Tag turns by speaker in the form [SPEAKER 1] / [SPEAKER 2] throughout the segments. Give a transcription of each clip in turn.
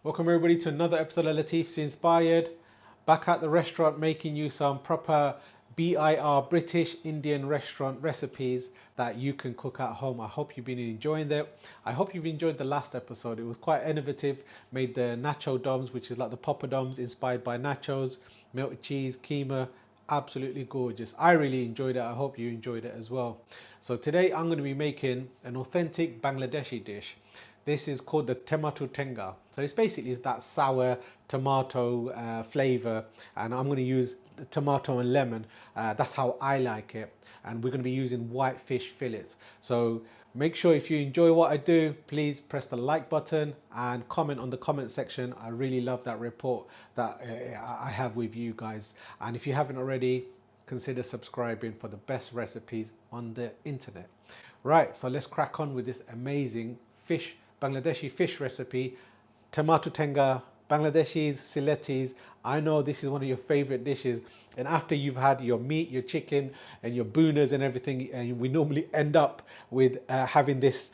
[SPEAKER 1] Welcome everybody to another episode of Latifs Inspired. Back at the restaurant making you some proper BIR British Indian restaurant recipes that you can cook at home. I hope you've been enjoying them. I hope you've enjoyed the last episode. It was quite innovative. Made the nacho doms, which is like the poppadoms inspired by nachos, melted cheese, keema. Absolutely gorgeous. I really enjoyed it. I hope you enjoyed it as well. So today I'm going to be making an authentic Bangladeshi dish. This is called the tomato Tenga. So it's basically that sour tomato flavor, and I'm going to use tomato and lemon. That's how I like it. And we're going to be using white fish fillets. So make sure if you enjoy what I do, please press the like button and comment on the comment section. I really love that report that I have with you guys. And if you haven't already, consider subscribing for the best recipes on the internet. Right, so let's crack on with this amazing Bangladeshi fish recipe, tomato tenga. Bangladeshis, Siletis, I know this is one of your favorite dishes, and after you've had your meat, your chicken and your boonas and everything, and we normally end up with having this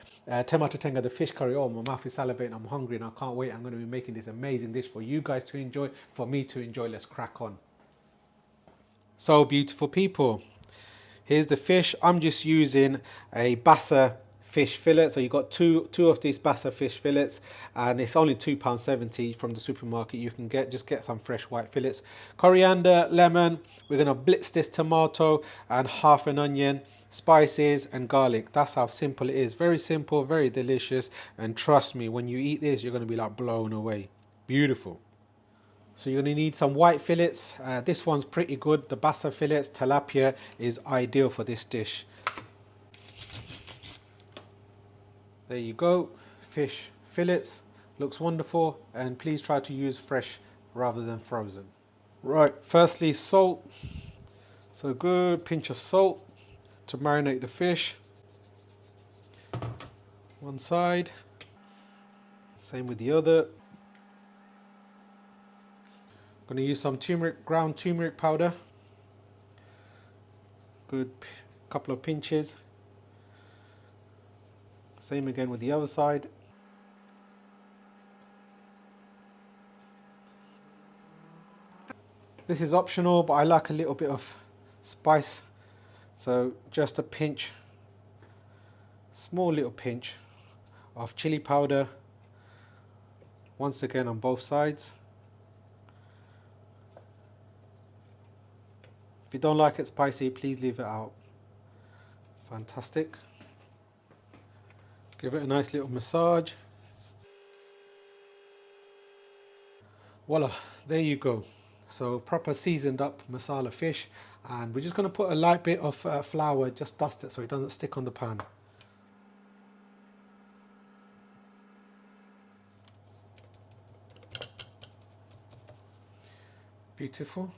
[SPEAKER 1] tomato tenga, the fish curry. Oh, my mouth is salivating, I'm hungry and I can't wait. I'm going to be making this amazing dish for you guys to enjoy, for me to enjoy. Let's crack on. So beautiful people, here's the fish. I'm just using a bassa fish fillet. So you got two of these bassa fish fillets, and it's only £2.70 from the supermarket. You can get some fresh white fillets. Coriander, lemon. We're gonna blitz this tomato and half an onion, spices and garlic. That's how simple it is. Very simple, very delicious, and trust me, when you eat this, you're gonna be like blown away. Beautiful. So you're going to need some white fillets. This one's pretty good. The bassa fillets, tilapia, is ideal for this dish. There you go, fish fillets. Looks wonderful, and please try to use fresh rather than frozen. Right, firstly salt. So a good pinch of salt to marinate the fish. One side. Same with the other. I'm going to use some ground turmeric powder. Good couple of pinches. Same again with the other side. This is optional, but I like a little bit of spice. So just a pinch, small little pinch of chili powder. Once again on both sides. If you don't like it spicy, please leave it out. Fantastic. Give it a nice little massage. Voila, there you go. So proper seasoned up masala fish, and we're just going to put a light bit of flour, just dust it so it doesn't stick on the pan. Beautiful.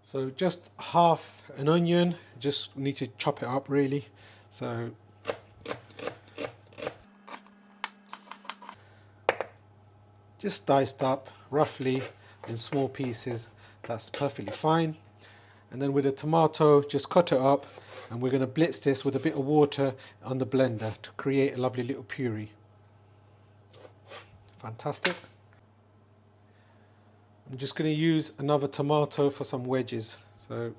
[SPEAKER 1] So just half an onion, just need to chop it up really. So just diced up roughly in small pieces. That's perfectly fine. And then with the tomato, just cut it up, and we're going to blitz this with a bit of water on the blender to create a lovely little puree. Fantastic. I'm just going to use another tomato for some wedges. So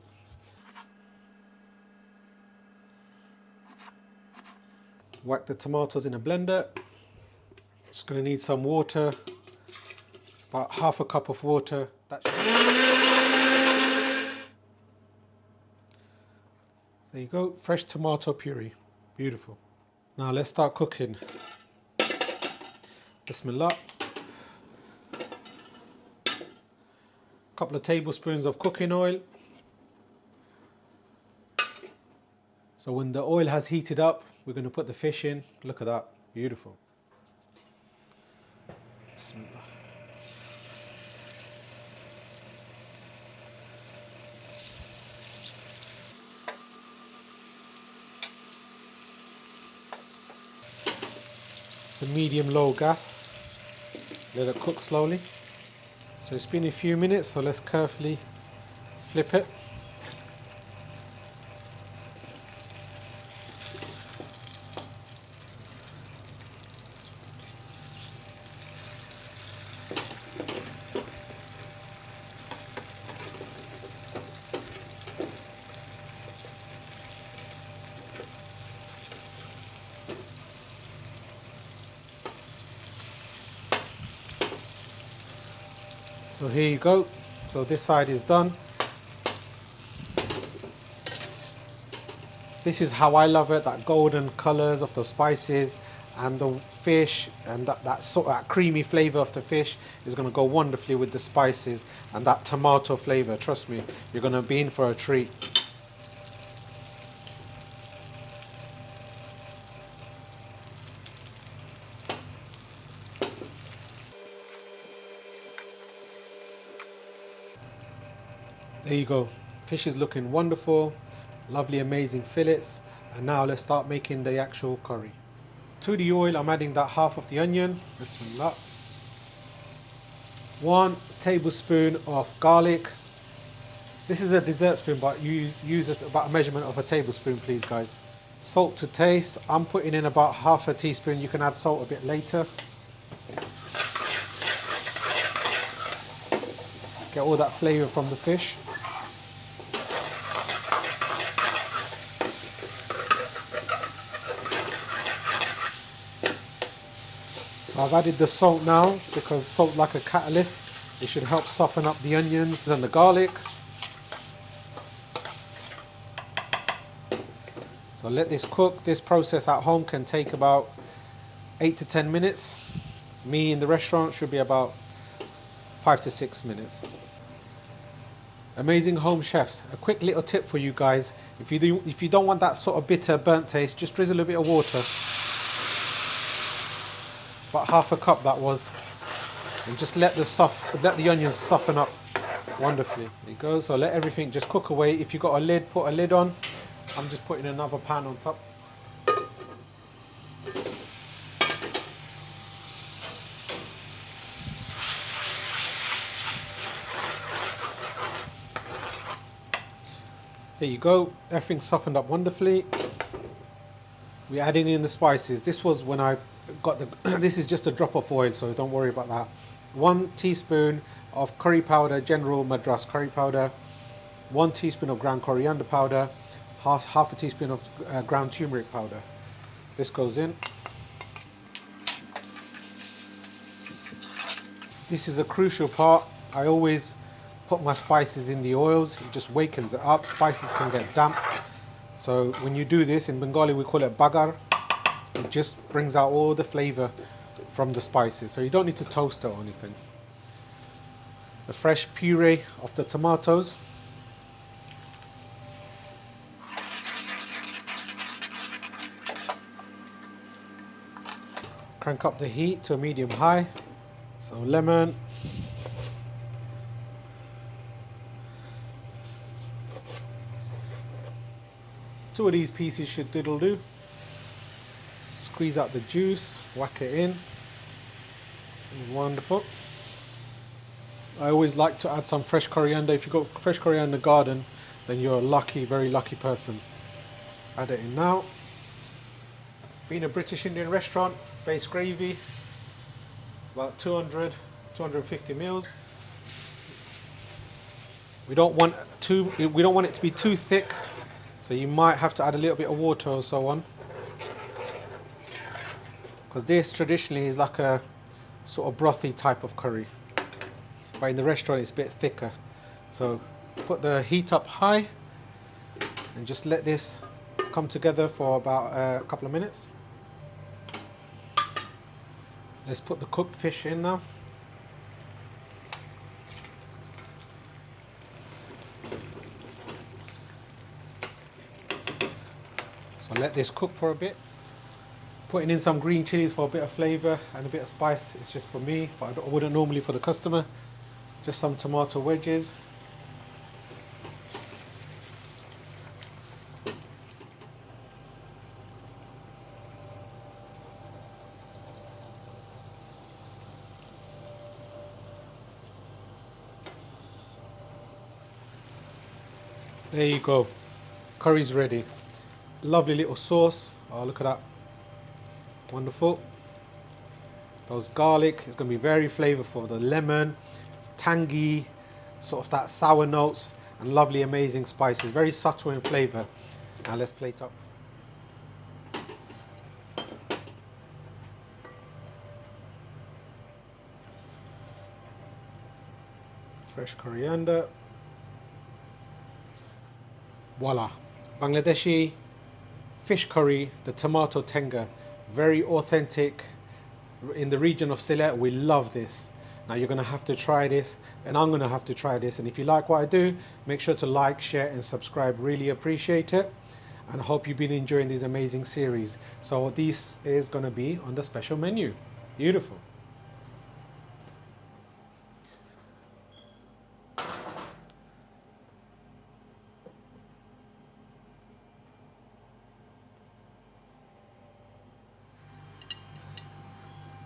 [SPEAKER 1] whack the tomatoes in a blender. Just going to need some water, about half a cup of water. There you go, fresh tomato puree. Beautiful. Now let's start cooking. Bismillah. Couple of tablespoons of cooking oil. So when the oil has heated up, we're going to put the fish in. Look at that, beautiful. Bismillah. It's a medium-low gas. Let it cook slowly. So it's been a few minutes, so let's carefully flip it. So here you go. So this side is done. This is how I love it, that golden colors of the spices and the fish, and that creamy flavor of the fish is going to go wonderfully with the spices and that tomato flavor. Trust me, you're going to be in for a treat. There you go. Fish is looking wonderful. Lovely, amazing fillets. And now let's start making the actual curry. To the oil, I'm adding that half of the onion. Bismillah. 1 tablespoon of garlic. This is a dessert spoon, but you use it about a measurement of a tablespoon, please, guys. Salt to taste. I'm putting in about half a teaspoon. You can add salt a bit later. Get all that flavor from the fish. So I've added the salt now because salt, like a catalyst, it should help soften up the onions and the garlic. So let this cook. This process at home can take about 8 to 10 minutes. Me in the restaurant should be about 5 to 6 minutes. Amazing home chefs. A quick little tip for you guys. If you don't want that sort of bitter burnt taste, just drizzle a bit of water. About half a cup that was. And just let the onions soften up wonderfully. There you go. So let everything just cook away. If you've got a lid, put a lid on. I'm just putting another pan on top. There you go. Everything softened up wonderfully. We're adding in the spices. This was when I got the this is just a drop of oil, so don't worry about that. 1 teaspoon of curry powder, General Madras curry powder. 1 teaspoon of ground coriander powder. Half a teaspoon of ground turmeric powder. This goes in. This is a crucial part. I always put my spices in the oils. It just wakens it up. Spices can get damp. So when you do this, in Bengali we call it bagar. It just brings out all the flavor from the spices. So you don't need to toast it or anything. The fresh puree of the tomatoes. Crank up the heat to a medium high. So lemon. Two of these pieces should diddle do. Squeeze out the juice, whack it in. Wonderful. I always like to add some fresh coriander. If you've got fresh coriander in the garden, then you're a lucky, very lucky person. Add it in now. Being a British Indian restaurant, base gravy, about 250 mils. We don't want it to be too thick, so you might have to add a little bit of water or so on. Because this traditionally is like a sort of brothy type of curry, but in the restaurant it's a bit thicker. So put the heat up high and just let this come together for about a couple of minutes. Let's put the cooked fish in now. So let this cook for a bit. Putting in some green chilies for a bit of flavor and a bit of spice. It's just for me, but I wouldn't normally for the customer. Just some tomato wedges. There you go. Curry's ready. Lovely little sauce. Oh, look at that. Wonderful. Those garlic is going to be very flavorful. The lemon, tangy, sort of that sour notes, and lovely, amazing spices. Very subtle in flavor. Now let's plate up. Fresh coriander. Voila. Bangladeshi fish curry, the tomato tenga. Very authentic. In the region of Sylhet, we love this. Now you're going to have to try this, and I'm going to have to try this. And if you like what I do, make sure to like, share and subscribe. Really appreciate it. And I hope you've been enjoying these amazing series. So this is going to be on the special menu. Beautiful.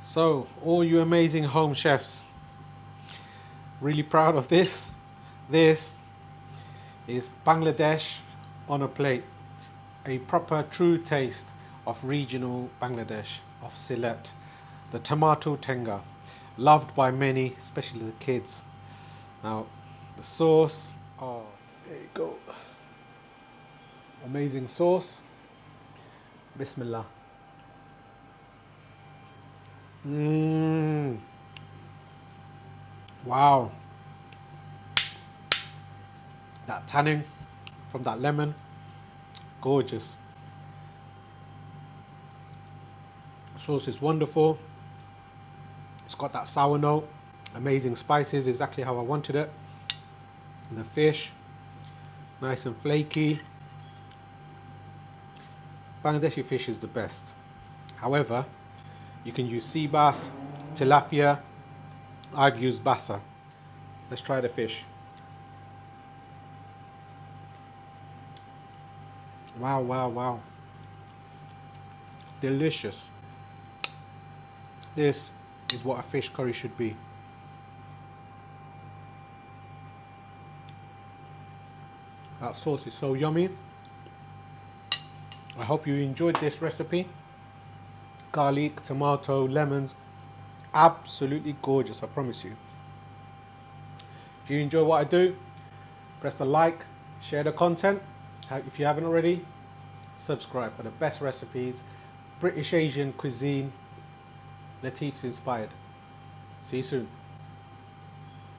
[SPEAKER 1] So all you amazing home chefs, really proud of this. This is Bangladesh on a plate. A proper true taste of regional Bangladesh, of Sylhet. The tomato tenga, loved by many, especially the kids. Now the sauce, oh, there you go. Amazing sauce. Bismillah. Wow. That tannin from that lemon, gorgeous. The sauce is wonderful. It's got that sour note, amazing spices, exactly how I wanted it. And the fish, nice and flaky. Bangladeshi fish is the best. However, you can use sea bass, tilapia. I've used bassa. Let's try the fish. Wow, wow, wow. Delicious. This is what a fish curry should be. That sauce is so yummy. I hope you enjoyed this recipe. Garlic, tomato, lemons, absolutely gorgeous, I promise you. If you enjoy what I do, press the like, share the content. If you haven't already, subscribe for the best recipes, British Asian cuisine, Latifs inspired. See you soon.